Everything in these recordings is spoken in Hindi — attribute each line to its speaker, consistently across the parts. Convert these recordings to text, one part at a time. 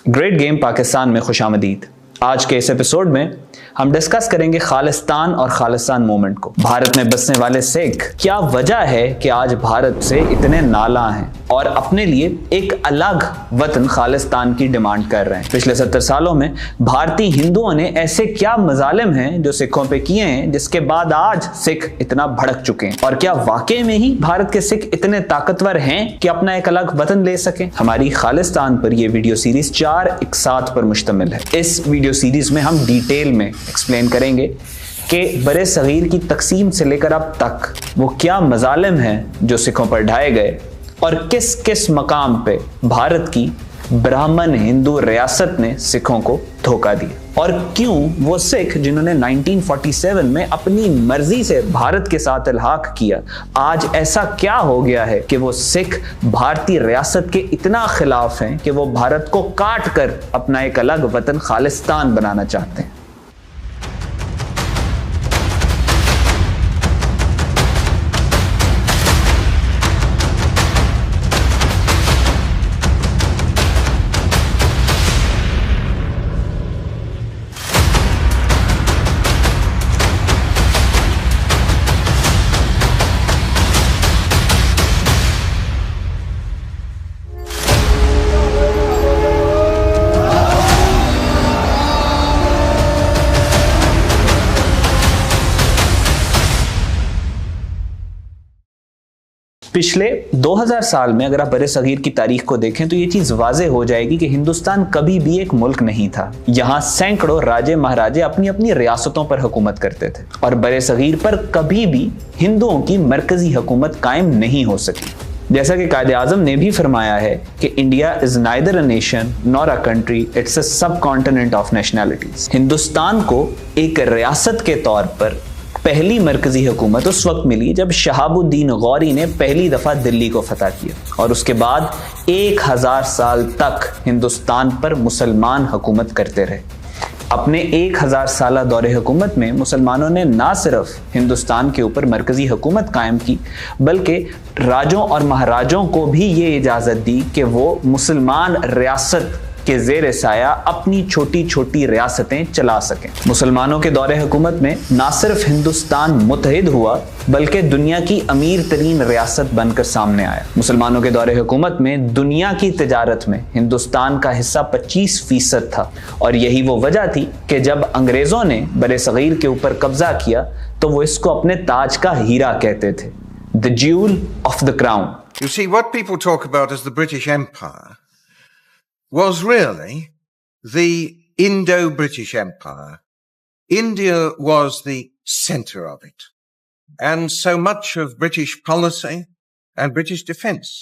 Speaker 1: ग्रेट गेम पाकिस्तान में खुशामदीद। आज के इस एपिसोड में हम डिस्कस करेंगे खालिस्तान और खालिस्तान मूवमेंट को। भारत में बसने वाले सिख, क्या वजह है कि आज भारत से इतने नाला हैं और अपने लिए एक अलग वतन खालिस्तान की डिमांड कर रहे हैं। पिछले 70 सालों में भारतीय हिंदुओं ने ऐसे क्या मजालिम हैं जो सिखों पे किए हैं, जिसके बाद आज सिख इतना भड़क चुके हैं। और क्या वाकई में ही भारत के सिख इतने ताकतवर हैं कि अपना एक अलग वतन ले सकें। हमारी खालिस्तान पर यह वीडियो सीरीज 4 इकसात पर मुश्तमिल है। इस वीडियो सीरीज में हम डिटेल में एक्सप्लेन करेंगे कि बरे सगीर की तकसीम से लेकर अब तक वो क्या मजालिम हैं जो सिखों पर ढाए गए और किस किस मकाम पे भारत की ब्राह्मण हिंदू रियासत ने सिखों को धोखा दिया, और क्यों वो सिख जिन्होंने 1947 में अपनी मर्जी से भारत के साथ इल्हाक किया, आज ऐसा क्या हो गया है कि वो सिख भारतीय रियासत के इतना खिलाफ हैं कि वो भारत को काट कर अपना एक अलग वतन खालिस्तान बनाना चाहते हैं। पिछले 2000 साल में अगर आप बरे सगीर की तारीख को देखें तो ये चीज वाज़ेह हो जाएगी कि हिंदुस्तान कभी भी एक मुल्क नहीं था। यहाँ सैकड़ों राजे महाराजे अपनी अपनी रियासतों पर हुकूमत करते थे और बरे सगीर पर कभी भी हिंदुओं की मरकजी हुकूमत कायम नहीं हो सकी। जैसा कि कायदे आजम ने भी फरमाया है कि India is neither a nation nor a country, it's a सब कॉन्टिनेंट ऑफ नेशनैलिटीज। हिंदुस्तान को एक रियासत के तौर पर पहली मरकजी हुकूमत उस वक्त मिली जब शहाबुद्दीन गौरी ने पहली दफा दिल्ली को फतह किया, और उसके बाद 1000 साल तक हिंदुस्तान पर मुसलमान हुकूमत करते रहे। अपने 1000 साला दौरे हुकूमत में मुसलमानों ने ना सिर्फ हिंदुस्तान के ऊपर मरकजी हुकूमत कायम की, बल्कि राजों और महाराजों को भी ये इजाज़त दी कि वो मुसलमान रियासत के ज़ेर साया अपनी छोटी छोटी रियासतें चला सकें। मुसलमानों के दौरे हुकूमत में ना सिर्फ हिंदुस्तान मुत्तहिद हुआ, बल्कि दुनिया की अमीर तरीन रियासत बनकर सामने आया। मुसलमानों के दौरे हुकूमत में दुनिया की तिजारत में हिंदुस्तान का हिस्सा 25% था, और यही वो वजह थी कि जब अंग्रेज़ों ने बरे सगीर के ऊपर कब्जा किया तो वो इसको अपने ताज का हीरा कहते थे, the jewel of the crown.
Speaker 2: You see, what people talk about as the British Empire was really the Indo-British Empire. India was the center of it. And so much of British policy and British defense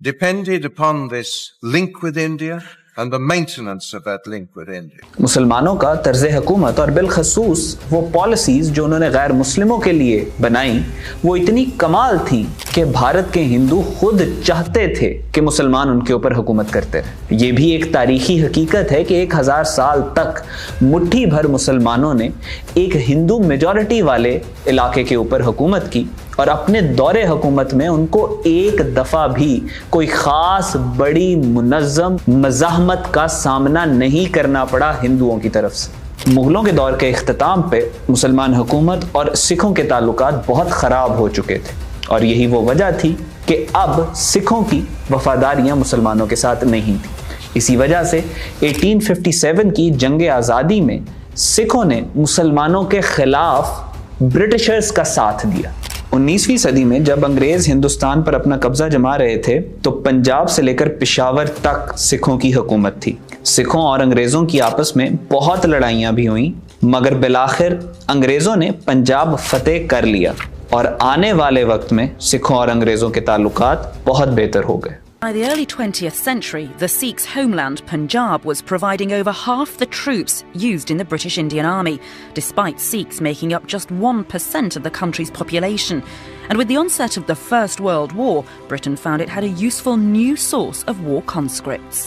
Speaker 2: depended upon this link with India and the maintenance of that link with India.
Speaker 1: मुसलमानों का तर्ज़ हुकूमत और बिलखसूस वो पॉलिसीज़ जो उन्होंने गैर मुस्लिमों के लिए बनाई, वो इतनी कमाल थी कि भारत के हिंदू खुद चाहते थे कि मुसलमान उनके ऊपर हुकूमत करते रहे। ये भी एक तारीखी हकीकत है कि 1000 साल तक मुट्ठी भर मुसलमानों ने एक हिंदू मेजॉरिटी वाले इलाके के ऊपर हुकूमत की, और अपने दौरे हुकूमत में उनको एक दफ़ा भी कोई ख़ास बड़ी मुनज़्ज़म मज़ाहमत का सामना नहीं करना पड़ा हिंदुओं की तरफ से। मुग़लों के दौर के इख्तिताम पे मुसलमान हुकूमत और सिखों के ताल्लुकात बहुत ख़राब हो चुके थे, और यही वो वजह थी कि अब सिखों की वफ़ादारियाँ मुसलमानों के साथ नहीं थी। इसी वजह से 1857 की जंग आज़ादी में सिखों ने मुसलमानों के ख़िलाफ़ ब्रिटिशर्स का साथ दिया। 19वीं सदी में जब अंग्रेज हिंदुस्तान पर अपना कब्जा जमा रहे थे तो पंजाब से लेकर पेशावर तक सिखों की हुकूमत थी। सिखों और अंग्रेजों की आपस में बहुत लड़ाइयां भी हुई, मगर बिलाखिर अंग्रेजों ने पंजाब फतेह कर लिया, और आने वाले वक्त में सिखों और अंग्रेजों के ताल्लुकात बहुत बेहतर हो गए।
Speaker 3: By the early 20th century, the Sikhs' homeland, Punjab, was providing over half the troops used in the British Indian Army, despite Sikhs making up just 1% of the country's population. And with the onset of the First World War, Britain found it had a useful new source of war conscripts.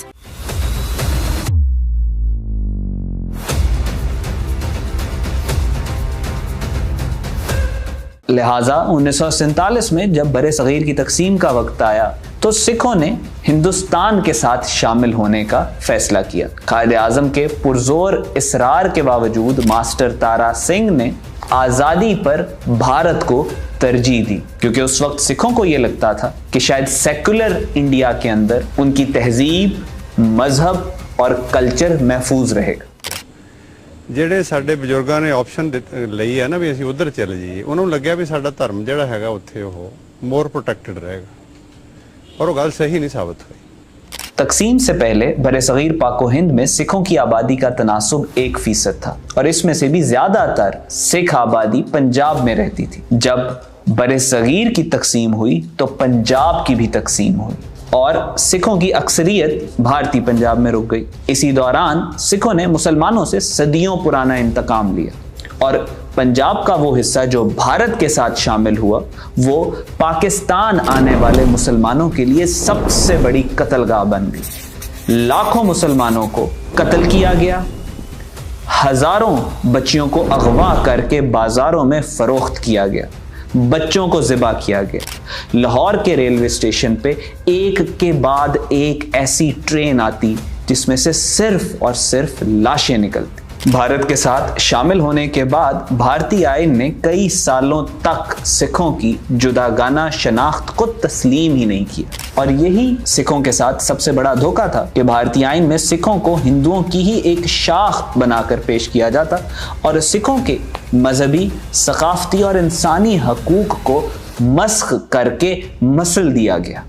Speaker 1: लिहाजा 1947 में जब बरे सगीर की तकसीम का वक्त आया तो सिखों ने हिंदुस्तान के साथ शामिल होने का फैसला किया। कायदे आजम के पुरजोर इसरार के बावजूद मास्टर तारा सिंह ने आजादी पर भारत को तरजीह दी, क्योंकि उस वक्त सिखों को यह लगता था कि शायद सेकुलर इंडिया के अंदर उनकी तहजीब, मजहब और कल्चर महफूज रहेगा।
Speaker 4: ਜਿਹੜੇ ਸਾਡੇ ਬਜ਼ੁਰਗਾਂ ਨੇ ਆਪਸ਼ਨ ਲਈ ਹੈ ਨਾ ਵੀ ਅਸੀਂ ਉਧਰ ਚਲੇ ਜਾਈਏ, ਉਹਨਾਂ ਨੂੰ ਲੱਗਿਆ ਵੀ ਸਾਡਾ ਧਰਮ ਜਿਹੜਾ ਹੈਗਾ ਉੱਥੇ ਉਹ ਮੋਰ ਪ੍ਰੋਟੈਕਟਡ रहेगा, और वो गल सही नहीं साबित हुई।
Speaker 1: तकसीम से पहले बरे-सगीर पाको हिंद में सिखों की आबादी का तनासुब 1% था और इसमें से भी ज्यादातर सिख आबादी पंजाब में रहती थी। जब बरे-सगीर की तकसीम हुई तो पंजाब की भी तकसीम हुई और सिखों की अक्सरियत भारतीय पंजाब में रुक गई। इसी दौरान सिखों ने मुसलमानों से सदियों पुराना इंतकाम लिया और पंजाब का वो हिस्सा जो भारत के साथ शामिल हुआ वो पाकिस्तान आने वाले मुसलमानों के लिए सबसे बड़ी कत्लगाह बन गई। लाखों मुसलमानों को कत्ल किया गया, हजारों बच्चियों को अगवा करके बाजारों में फरोख्त किया गया, बच्चों को ज़िबा किया गया। लाहौर के रेलवे स्टेशन पे एक के बाद एक ऐसी ट्रेन आती जिसमें से सिर्फ और सिर्फ लाशें निकलती। भारत के साथ शामिल होने के बाद भारतीय आइन ने कई सालों तक सिखों की जुदागाना शनाख्त को तस्लीम ही नहीं किया और यही सिखों के साथ सबसे बड़ा धोखा था कि भारतीय आइन में सिखों को हिंदुओं की ही एक शाख बनाकर पेश किया जाता और सिखों के मजहबी, सकाफती और इंसानी हकूक को मस्ख करके मसल दिया गया।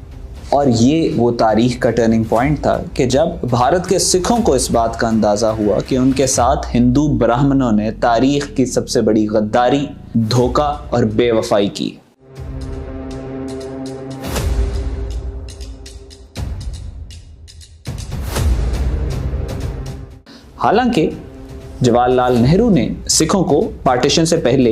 Speaker 1: और ये वो तारीख का टर्निंग पॉइंट था कि जब भारत के सिखों को इस बात का अंदाज़ा हुआ कि उनके साथ हिंदू ब्राह्मणों ने तारीख की सबसे बड़ी गद्दारी, धोखा और बेवफाई की। हालांकि जवाहरलाल नेहरू ने सिखों को पार्टीशन से पहले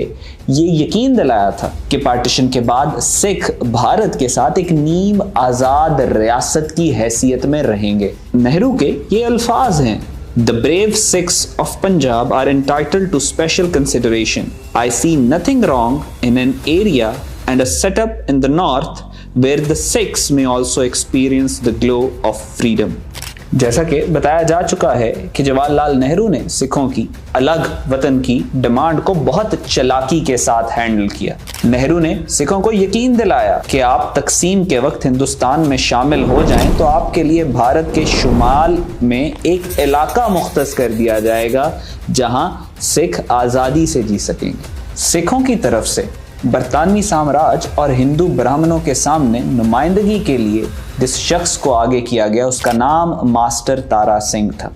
Speaker 1: ये यकीन दिलाया था कि पार्टीशन के बाद सिख भारत के साथ एक नीम आज़ाद रियासत की हैसियत में रहेंगे। नेहरू के ये अल्फाज हैं, The brave Sikhs of Punjab are entitled to special consideration. I see nothing wrong in an area and a setup in the north where the Sikhs may also experience the glow of freedom. जैसा कि बताया जा चुका है कि जवाहरलाल नेहरू ने सिखों की अलग वतन की डिमांड को बहुत चालाकी के साथ हैंडल किया। नेहरू ने सिखों को यकीन दिलाया कि आप तकसीम के वक्त हिंदुस्तान में शामिल हो जाएं तो आपके लिए भारत के शुमाल में एक इलाका मुख्तस कर दिया जाएगा जहां सिख आज़ादी से जी सकेंगे। सिखों की तरफ से बरतानवी साम्राज्य और हिंदू ब्राह्मणों के सामने नुमाइंदगी के लिए जिस शख्स को आगे किया गया उसका नाम मास्टर तारा सिंह था।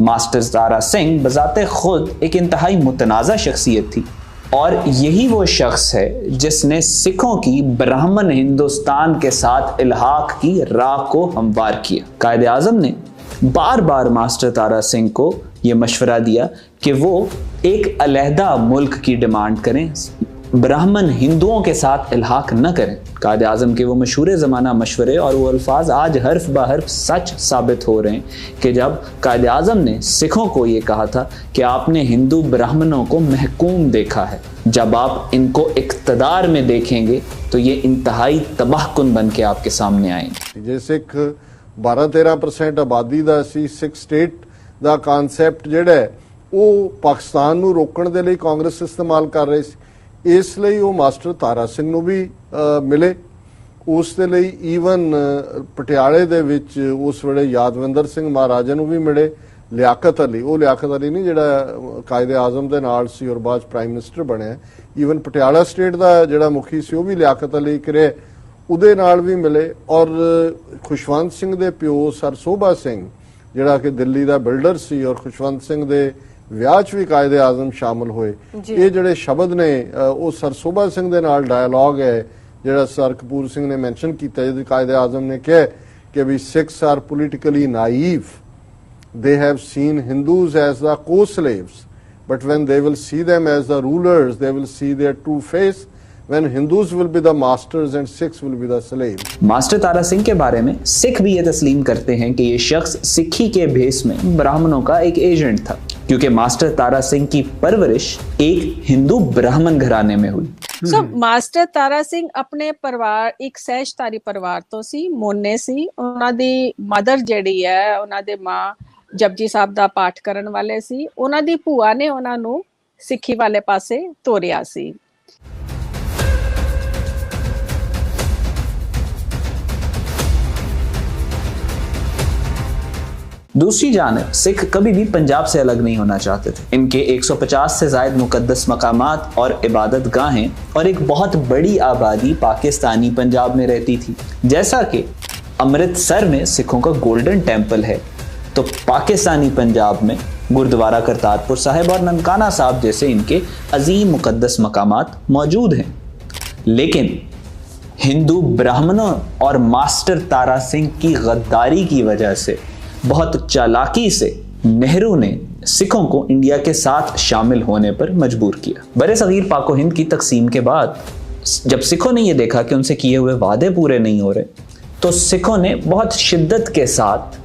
Speaker 1: मास्टर तारा सिंह बजाते खुद एक इंतहाई मुतनाज़ा शख्सियत थी और यही वो शख्स है जिसने सिखों की ब्राह्मण हिंदुस्तान के साथ इल्हाक की राह को हमवार किया। कायदे आज़म ने बार बार मास्टर तारा सिंह को यह मशवरा दिया कि वो एक अलहदा मुल्क की डिमांड करें, ब्राह्मण हिंदुओं के साथ इल्हाक न करें। कायदे आज़म के वो मशहूर ज़माना मशवरे और वो अल्फाज आज हर्फ ब हर्फ सच साबित हो रहे हैं कि जब कायदे आज़म ने सिखों को ये कहा था कि आपने हिंदू ब्राह्मणों को महकूम देखा है, जब आप इनको इक़्तिदार में देखेंगे तो ये इंतहाई तबाहकुन बन के आपके सामने आएंगे।
Speaker 5: जे सिख 12-13% आबादी का सी सिख स्टेट का कानसैप्ट जिहड़ा वो पाकिस्तान नूं रोकण दे लई कांग्रेस इस्तेमाल कर रही सी, इसलिए वो मास्टर तारा सिंह नूं भी मिले। उस दे लई ईवन पटियाले दे विच उस वेले यादविंदर सिंह महाराजा नूं भी मिले। लियाकत अली, वो लियाकत अली नहीं जिहड़ा कायदे आज़म दे नाल सी और बाद प्राइम मिनिस्टर बने, ईवन पटियाला स्टेट का जिहड़ा मुखी सी वो भी लियाकत अली करे, उहदे नाल भी मिले। और खुशवंत सिंह दे प्यो सर सोभा सिंह जिहड़ा कि दिल्ली का बिल्डर सी और खुशवंत सिंह दे ਵਿਆਹ 'ਚ ਵੀ ਕਾਇਦੇ ਆਜ਼ਮ ਸ਼ਾਮਲ ਹੋਏ। ਇਹ ਜਿਹੜੇ ਸ਼ਬਦ ਨੇ ਉਹ ਸਰ ਸੋਭਾ ਸਿੰਘ ਦੇ ਨਾਲ ਡਾਇਲੌਗ ਹੈ ਜਿਹੜਾ ਸਰ ਕਪੂਰ ਸਿੰਘ ਨੇ ਮੈਂਸ਼ਨ ਕੀਤਾ, ਜਿਹਦੇ ਕਾਇਦੇ ਆਜ਼ਮ ਨੇ ਕਿਹਾ ਕਿ we Sikhs are politically naive, they have seen Hindus as the co-slaves, but when they will see them as the rulers, they will see their true face, when Hindus will be the masters and Sikhs will be the slaves.
Speaker 1: Master Tara Singh के बारे में सिख भी ये तस्लीम करते हैं कि ये शख्स सिखी के भेस में ब्राह्मणों का एक एजेंट था, क्योंकि मास्टर तारा सिंह की परवरिश एक हिंदू ब्राह्मण घराने में हुई।
Speaker 6: ਸੋ ਮਾਸਟਰ ਤਾਰਾ ਸਿੰਘ ਆਪਣੇ ਪਰਿਵਾਰ ਇੱਕ ਸਹਿਜਧਾਰੀ ਪਰਿਵਾਰ ਤੋਂ ਸੀ, ਮੋਨੇ ਸੀ। ਉਹਨਾਂ ਦੀ ਮਦਰ ਜਿਹੜੀ ਹੈ, ਉਹਨਾਂ ਦੇ ਮਾਂ ਜਪਜੀ ਸਾਹਿਬ ਦਾ ਪਾਠ ਕਰਨ ਵਾਲੇ ਸੀ। ਉਹਨਾਂ ਦੀ ਭੂਆ ਨੇ ਉਹਨਾਂ ਨੂੰ ਸਿੱਖੀ ਵਾਲੇ ਪਾਸੇ ਤੋਰਿਆ ਸੀ।
Speaker 1: दूसरी जानिब सिख कभी भी पंजाब से अलग नहीं होना चाहते थे। इनके 150 से ज़ायद मुकद्दस मकामात और इबादत गाहें और एक बहुत बड़ी आबादी पाकिस्तानी पंजाब में रहती थी। जैसा कि अमृतसर में सिखों का गोल्डन टेम्पल है, तो पाकिस्तानी पंजाब में गुरुद्वारा करतारपुर साहिब और ननकाना साहब जैसे इनके अजीम मुकद्दस मकामात मौजूद हैं। लेकिन हिंदू ब्राह्मणों और मास्टर तारा सिंह की गद्दारी की वजह से बहुत चालाकी से नेहरू ने सिखों को इंडिया के साथ शामिल होने पर मजबूर किया। बड़े सगीर पाको हिंद की तकसीम के बाद जब सिखों ने यह देखा कि उनसे किए हुए वादे पूरे नहीं हो रहे, तो सिखों ने बहुत शिद्दत के साथ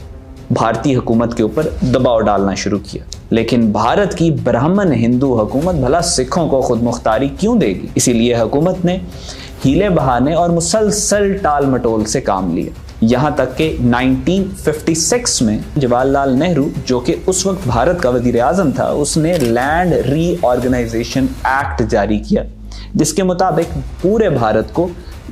Speaker 1: भारतीय हुकूमत के ऊपर दबाव डालना शुरू किया। लेकिन भारत की ब्राह्मण हिंदू हुकूमत भला सिखों को खुद मुख्तारी क्यों देगी? इसीलिए हुकूमत ने हीले बहाने और मुसलसल टाल मटोल से काम लिया। यहाँ तक कि 1956 में जवाहरलाल नेहरू, जो कि उस वक्त भारत का वजीर आजम था, उसने लैंड रीऑर्गेनाइजेशन एक्ट जारी किया, जिसके मुताबिक पूरे भारत को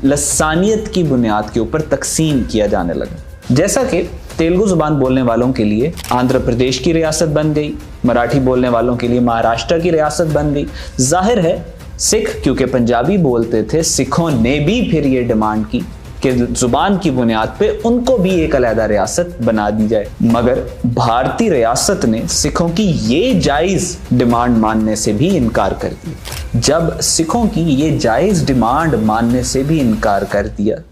Speaker 1: लसानियत की बुनियाद के ऊपर तकसीम किया जाने लगा। जैसा कि तेलुगु जुबान बोलने वालों के लिए आंध्र प्रदेश की रियासत बन गई, मराठी बोलने वालों के लिए महाराष्ट्र की रियासत बन गई। जाहिर है सिख क्योंकि पंजाबी बोलते थे, सिखों ने भी फिर ये डिमांड की कि जुबान की बुनियाद पे उनको भी एक अलहदा रियासत बना दी जाए। मगर भारतीय रियासत ने सिखों की ये जायज़ डिमांड मानने से भी इनकार कर दिया। जब सिखों की ये जायज़ डिमांड मानने से भी इनकार कर दिया,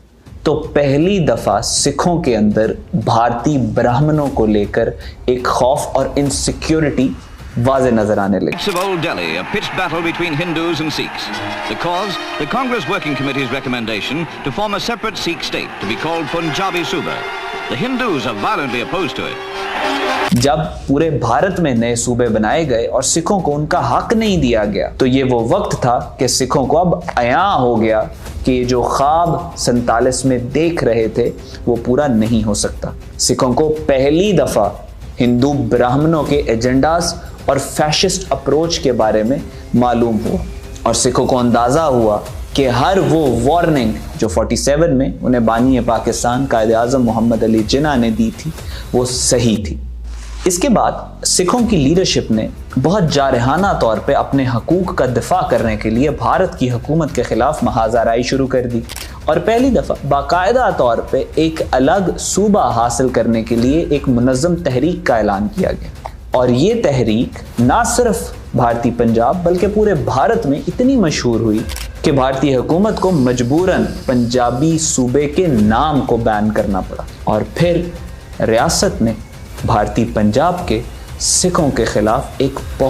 Speaker 1: तो पहली दफ़ा सिखों के अंदर भारतीय ब्राह्मणों को लेकर एक खौफ और इनसिक्योरिटी वाज़े नजर आने लगी।
Speaker 7: Of old Delhi, a pitched battle between Hindus and Sikhs. The cause, the Congress Working Committee's recommendation to form a separate Sikh state to be called Punjabi Suba. The Hindus are violently opposed to it.
Speaker 1: जब पूरे भारत में नए सूबे बनाए गए और सिखों को उनका हक नहीं दिया गया, तो ये वो वक्त था कि सिखों को अब अया हो गया कि जो ख्वाब 47 में देख रहे थे वो पूरा नहीं हो सकता। सिखों को पहली दफा हिंदू ब्राह्मणों के एजेंडास और फैशिस्ट अप्रोच के बारे में मालूम हुआ, और सिखों को अंदाज़ा हुआ कि हर वो वार्निंग जो 47 में उन्हें बानी पाकिस्तान कायदे आज़म मोहम्मद अली जिन्ना ने दी थी, वो सही थी। इसके बाद सिखों की लीडरशिप ने बहुत जारहाना तौर पे अपने हकूक़ का दिफा करने के लिए भारत की हुकूमत के ख़िलाफ़ महाज़ाराई शुरू कर दी, और पहली दफ़ा बाकायदा तौर पे एक अलग सूबा हासिल करने के लिए एक मुनज़्ज़म तहरीक का ऐलान किया गया। और ये तहरीक ना सिर्फ भारतीय पंजाब बल्कि पूरे भारत में इतनी मशहूर हुई कि भारतीय हुकूमत को मजबूरन पंजाबी सूबे के नाम को बैन करना पड़ा, और फिर रियासत ने भारतीय पंजाब के सिखों के खिलाफ एक बहुत